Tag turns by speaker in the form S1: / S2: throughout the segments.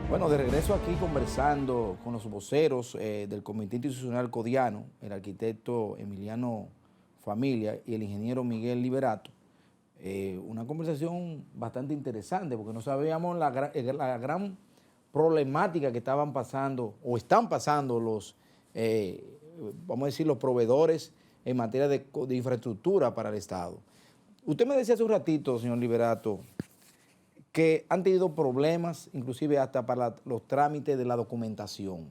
S1: Bueno, de regreso aquí conversando con los voceros del Comité Institucional Codiano, el arquitecto Emiliano Familia y el ingeniero Miguel Liberato. Una conversación bastante interesante porque no sabíamos la gran problemática que estaban pasando o están pasando los, vamos a decir, los proveedores en materia de infraestructura para el Estado. Usted me decía hace un ratito, señor Liberato, que han tenido problemas, inclusive hasta para los trámites de la documentación.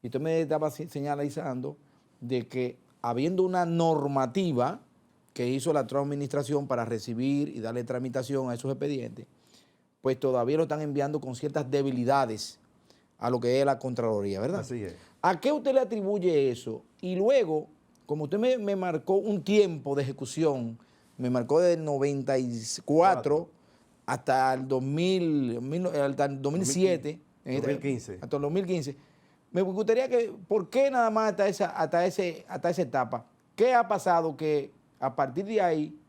S1: Y usted me estaba señalizando de que habiendo una normativa que hizo la actual administración para recibir y darle tramitación a esos expedientes, pues todavía lo están enviando con ciertas debilidades a lo que es la Contraloría, ¿verdad?
S2: Así es.
S1: ¿A qué usted le atribuye eso? Y luego, como usted me marcó un tiempo de ejecución, me marcó del 94 hasta el 2007,
S2: 2015.
S1: hasta el 2015, me gustaría que, ¿por qué nada más hasta esa etapa? ¿Qué ha pasado que a partir de ahí,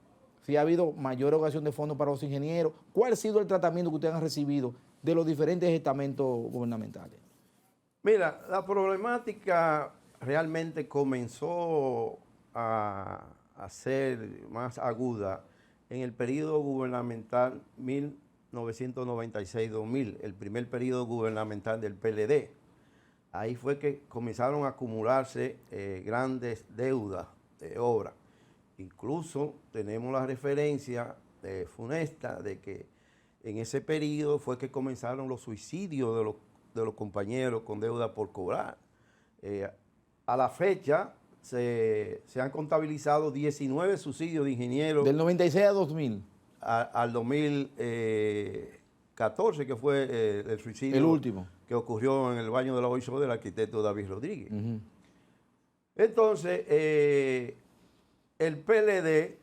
S1: si ha habido mayor erogación de fondos para los ingenieros? ¿Cuál ha sido el tratamiento que ustedes han recibido de los diferentes estamentos gubernamentales?
S2: Mira, la problemática realmente comenzó a ser más aguda en el periodo gubernamental 1996-2000, el primer periodo gubernamental del PLD. Ahí fue que comenzaron a acumularse grandes deudas de obra. Incluso tenemos la referencia funesta de que en ese periodo fue que comenzaron los suicidios de los compañeros con deuda por cobrar. A la fecha se han contabilizado 19 subsidios de ingenieros.
S1: Del 96 a 2000.
S2: Al 2014, que fue el suicidio.
S1: El último.
S2: Que ocurrió en el baño de la OISO del arquitecto David Rodríguez. Entonces, el PLD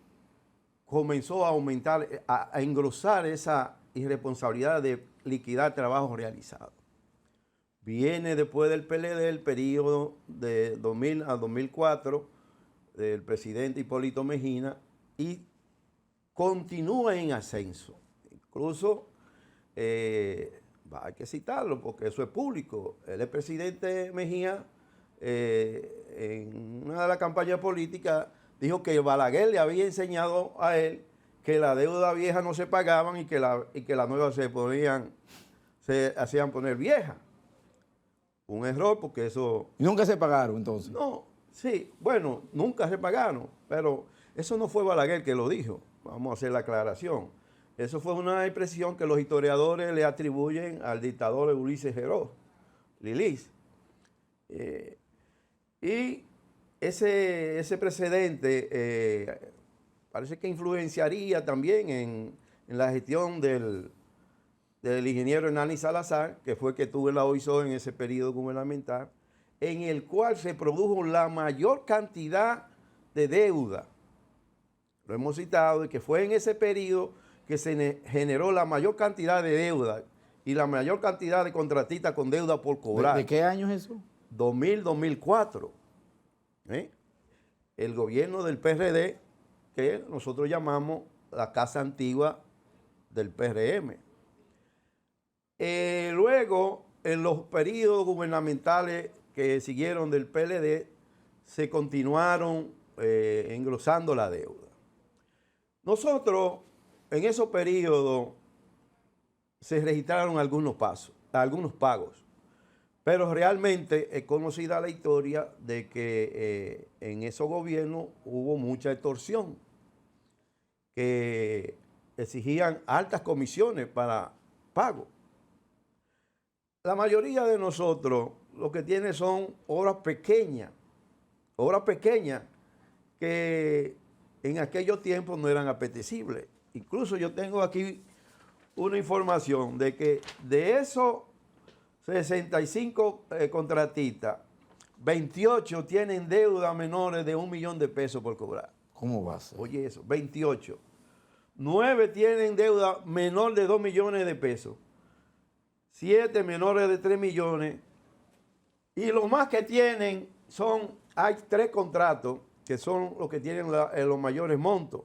S2: comenzó a aumentar, a engrosar esa irresponsabilidad de liquidar trabajo realizado. Viene después del PLD el periodo de 2000 a 2004 del presidente Hipólito Mejía y continúa en ascenso. Incluso hay que citarlo porque eso es público. El presidente Mejía en una de las campañas políticas dijo que Balaguer le había enseñado a él que la deuda vieja no se pagaban y que las nuevas se hacían poner viejas. Un error porque eso...
S1: ¿Nunca se pagaron entonces?
S2: No, sí, bueno, nunca se pagaron, pero eso no fue Balaguer que lo dijo, vamos a hacer la aclaración. Eso fue una expresión que los historiadores le atribuyen al dictador Ulises Geró, Lilis. Y ese precedente parece que influenciaría también en la gestión del ingeniero Hernani Salazar, que fue que tuvo la OISO en ese periodo gubernamental, en el cual se produjo la mayor cantidad de deuda. Lo hemos citado, de que fue en ese periodo que se generó la mayor cantidad de deuda y la mayor cantidad de contratistas con deuda por cobrar.
S1: ¿De qué año es eso?
S2: 2000-2004. El gobierno del PRD, que nosotros llamamos la Casa Antigua del PRM. Luego, en los periodos gubernamentales que siguieron del PLD, se continuaron engrosando la deuda. Nosotros, en esos periodos, se registraron algunos pagos, pero realmente es conocida la historia de que en esos gobiernos hubo mucha extorsión, que exigían altas comisiones para pago. La mayoría de nosotros lo que tiene son obras pequeñas que en aquellos tiempos no eran apetecibles. Incluso yo tengo aquí una información de que de esos 65 contratistas, 28 tienen deuda menores de $1 millón por cobrar.
S1: ¿Cómo va a ser?
S2: Oye eso, 28. 9 tienen deuda menor de $2 millones. 7 menores de 3 millones. Y lo más que tienen hay 3 contratos que son los que tienen los mayores montos.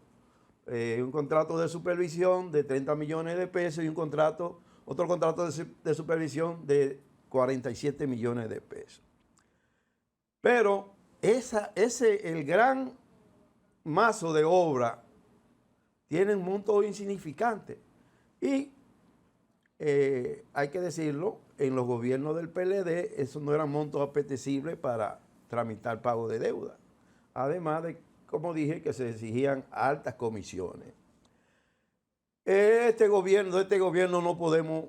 S2: Un contrato de supervisión de $30 millones y un contrato otro contrato de supervisión de 47 millones de pesos. Pero el gran mazo de obra tiene un monto insignificante. Y hay que decirlo, en los gobiernos del PLD, eso no eran montos apetecibles para tramitar pago de deuda. Además de, como dije, que se exigían altas comisiones. Este gobierno no podemos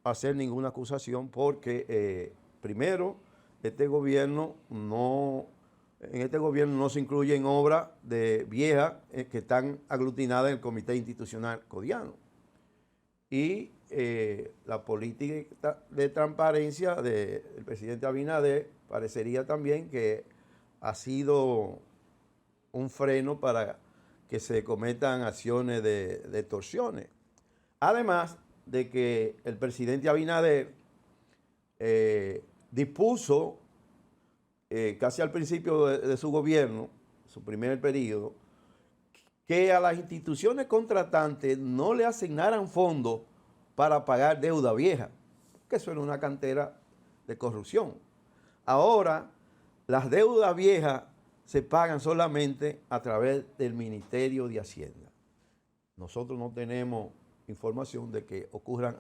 S2: hacer ninguna acusación porque, primero, en este gobierno no se incluyen obras de viejas que están aglutinadas en el Comité Institucional Codiano. Y la política de transparencia del presidente Abinader parecería también que ha sido un freno para que se cometan acciones de extorsiones. Además de que el presidente Abinader dispuso casi al principio de su gobierno, su primer periodo, que a las instituciones contratantes no le asignaran fondos para pagar deuda vieja, que eso era una cantera de corrupción. Ahora, las deudas viejas se pagan solamente a través del Ministerio de Hacienda. Nosotros no tenemos información de que ocurran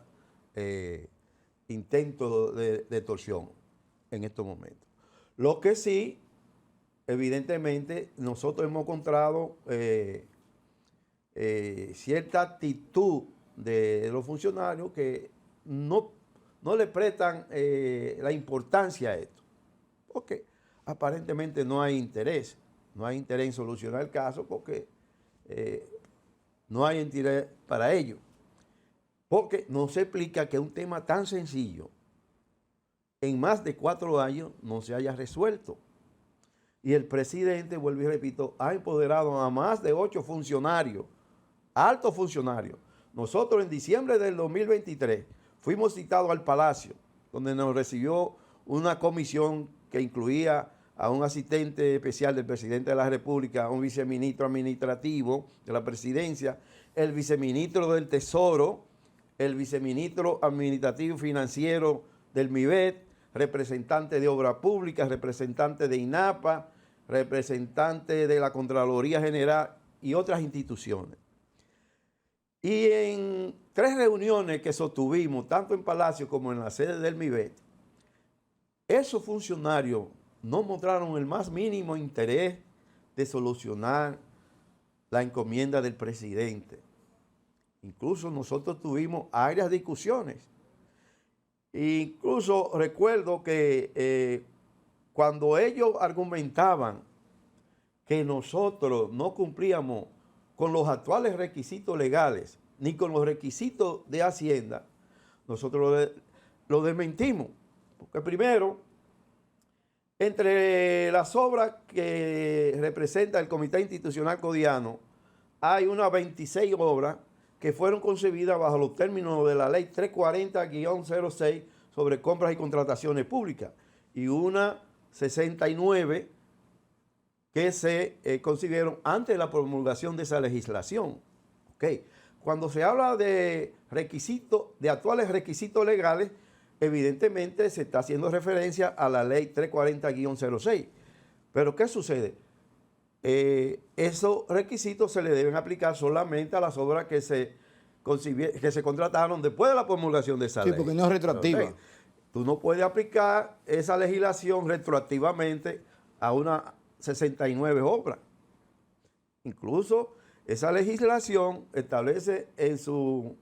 S2: intentos de extorsión en estos momentos. Lo que sí, evidentemente, nosotros hemos encontrado cierta actitud de los funcionarios que no le prestan la importancia a esto, porque aparentemente no hay interés en solucionar el caso porque no hay interés para ello, porque no se explica que un tema tan sencillo en más de 4 años no se haya resuelto. Y el presidente, vuelvo y repito, ha empoderado a más de 8 funcionarios, altos funcionarios. Nosotros en diciembre del 2023 fuimos citados al Palacio, donde nos recibió una comisión que incluía a un asistente especial del presidente de la República, un viceministro administrativo de la presidencia, el viceministro del Tesoro, el viceministro administrativo y financiero del MIBET, representante de Obras Públicas, representante de INAPA, representante de la Contraloría General y otras instituciones. Y en 3 reuniones que sostuvimos, tanto en Palacio como en la sede del MIBET, esos funcionarios no mostraron el más mínimo interés de solucionar la encomienda del presidente. Incluso nosotros tuvimos agrias discusiones. Incluso recuerdo que cuando ellos argumentaban que nosotros no cumplíamos con los actuales requisitos legales ni con los requisitos de Hacienda, nosotros lo desmentimos. Porque primero, entre las obras que representa el Comité Institucional Codiano, hay unas 26 obras que fueron concebidas bajo los términos de la Ley 340-06 sobre compras y contrataciones públicas y una 69 que se concibieron antes de la promulgación de esa legislación. Okay. Cuando se habla de requisitos, de actuales requisitos legales, evidentemente se está haciendo referencia a la Ley 340-06. Pero ¿qué sucede? Esos requisitos se le deben aplicar solamente a las obras que se contrataron después de la promulgación de esa ley.
S1: Sí, porque no es retroactiva.
S2: Okay. Tú no puedes aplicar esa legislación retroactivamente a unas 69 obras. Incluso esa legislación establece en sus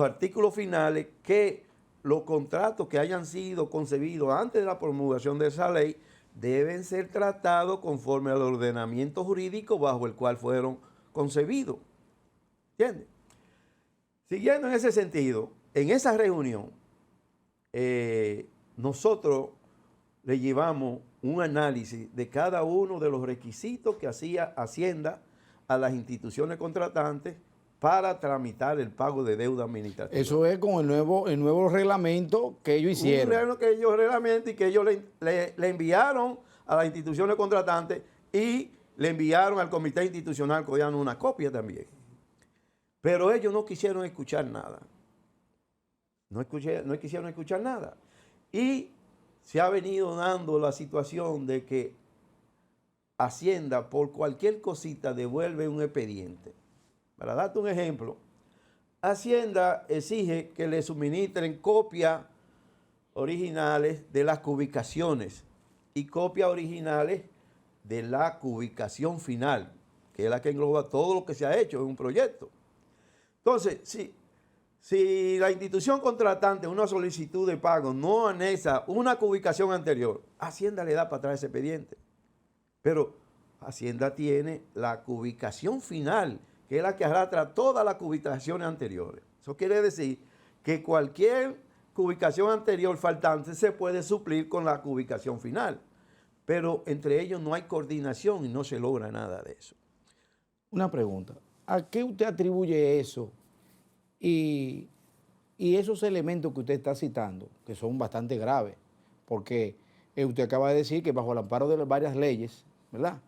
S2: artículos finales que los contratos que hayan sido concebidos antes de la promulgación de esa ley deben ser tratados conforme al ordenamiento jurídico bajo el cual fueron concebidos. ¿Entiendes? Siguiendo en ese sentido, en esa reunión, nosotros le llevamos un análisis de cada uno de los requisitos que hacía Hacienda a las instituciones contratantes para tramitar el pago de deuda administrativa.
S1: Eso es con el nuevo reglamento que ellos hicieron.
S2: Un reglamento y que ellos le enviaron a las instituciones contratantes y le enviaron al Comité Institucional Codiano una copia también. Pero ellos no quisieron escuchar nada. no quisieron escuchar nada. Y se ha venido dando la situación de que Hacienda por cualquier cosita devuelve un expediente. Para darte un ejemplo, Hacienda exige que le suministren copias originales de las cubicaciones y copias originales de la cubicación final, que es la que engloba todo lo que se ha hecho en un proyecto. Entonces, si la institución contratante, una solicitud de pago, no anexa una cubicación anterior, Hacienda le da para atrás ese expediente. Pero Hacienda tiene la cubicación final, que es la que arrastra todas las cubicaciones anteriores. Eso quiere decir que cualquier cubicación anterior faltante se puede suplir con la cubicación final. Pero entre ellos no hay coordinación y no se logra nada de eso.
S1: Una pregunta. ¿A qué usted atribuye eso y esos elementos que usted está citando, que son bastante graves? Porque usted acaba de decir que bajo el amparo de varias leyes, ¿verdad?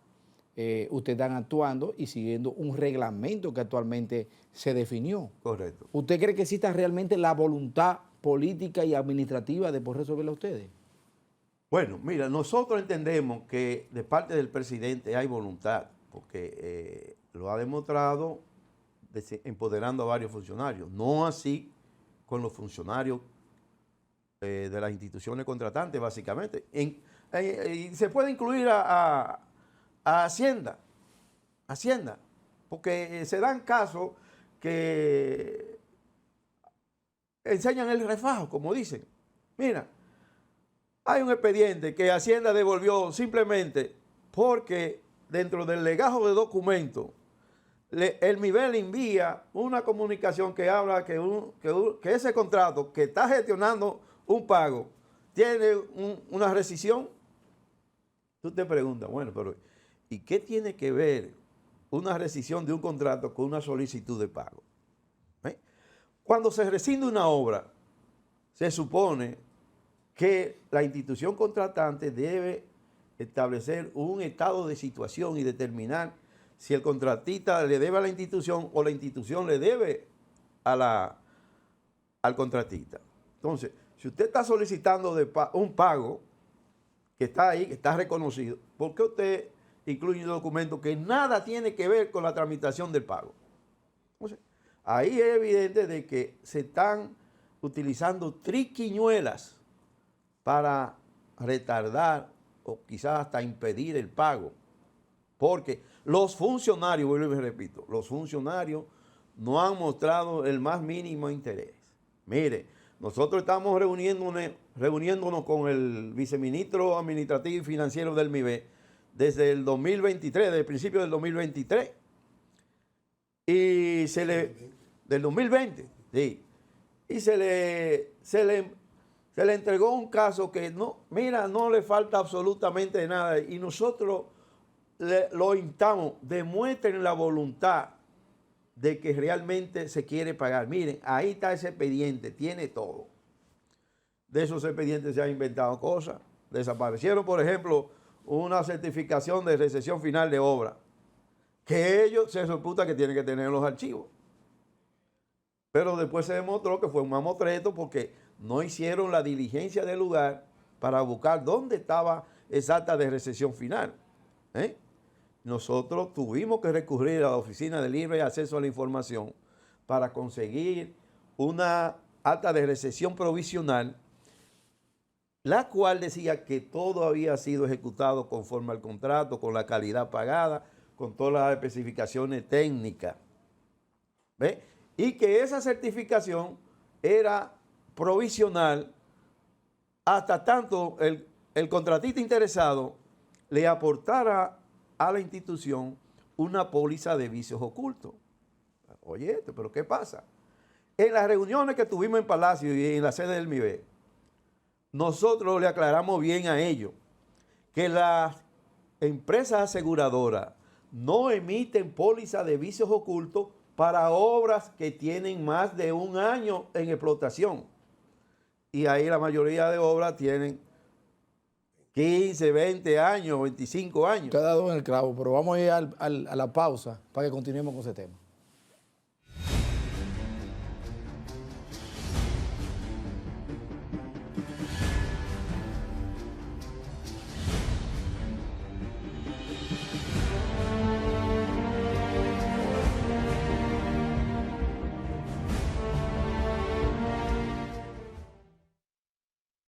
S1: Ustedes están actuando y siguiendo un reglamento que actualmente se definió.
S2: Correcto.
S1: ¿Usted cree que exista realmente la voluntad política y administrativa de poder resolverlo a ustedes?
S2: Bueno, mira, nosotros entendemos que de parte del presidente hay voluntad, porque lo ha demostrado empoderando a varios funcionarios, no así con los funcionarios de las instituciones contratantes, básicamente. Y se puede incluir a Hacienda, porque se dan casos que enseñan el refajo, como dicen. Mira, hay un expediente que Hacienda devolvió simplemente porque dentro del legajo de documentos, el MIBE le envía una comunicación que habla que ese contrato que está gestionando un pago tiene una rescisión. Tú te preguntas, bueno, pero ¿y qué tiene que ver una rescisión de un contrato con una solicitud de pago? Cuando se rescinde una obra, se supone que la institución contratante debe establecer un estado de situación y determinar si el contratista le debe a la institución o la institución le debe al contratista. Entonces, si usted está solicitando un pago que está ahí, que está reconocido, ¿por qué usted incluye un documento que nada tiene que ver con la tramitación del pago? Entonces, ahí es evidente de que se están utilizando triquiñuelas para retardar o quizás hasta impedir el pago. Porque los funcionarios, vuelvo y repito, los funcionarios no han mostrado el más mínimo interés. Mire, nosotros estamos reuniéndonos con el viceministro administrativo y financiero del MIBE desde el 2023, desde el principio del 2023. Y del 2020, sí. Y se le entregó un caso que no le falta absolutamente nada. Y nosotros lo instamos, demuestren la voluntad de que realmente se quiere pagar. Miren, ahí está ese expediente, tiene todo. De esos expedientes se han inventado cosas. Desaparecieron, por ejemplo, una certificación de recepción final de obra, que ellos se reputa que tienen que tener en los archivos. Pero después se demostró que fue un mamotreto porque no hicieron la diligencia del lugar para buscar dónde estaba esa acta de recepción final. Nosotros tuvimos que recurrir a la Oficina de Libre Acceso a la Información para conseguir una acta de recepción provisional, la cual decía que todo había sido ejecutado conforme al contrato, con la calidad pagada, con todas las especificaciones técnicas. ¿Ve? Y que esa certificación era provisional hasta tanto el contratista interesado le aportara a la institución una póliza de vicios ocultos. Oye, pero ¿qué pasa? En las reuniones que tuvimos en Palacio y en la sede del MIBE, nosotros le aclaramos bien a ellos que las empresas aseguradoras no emiten póliza de vicios ocultos para obras que tienen más de un año en explotación. Y ahí la mayoría de obras tienen 15, 20 años, 25 años.
S1: Usted ha dado en el clavo, pero vamos a ir a la pausa para que continuemos con ese tema.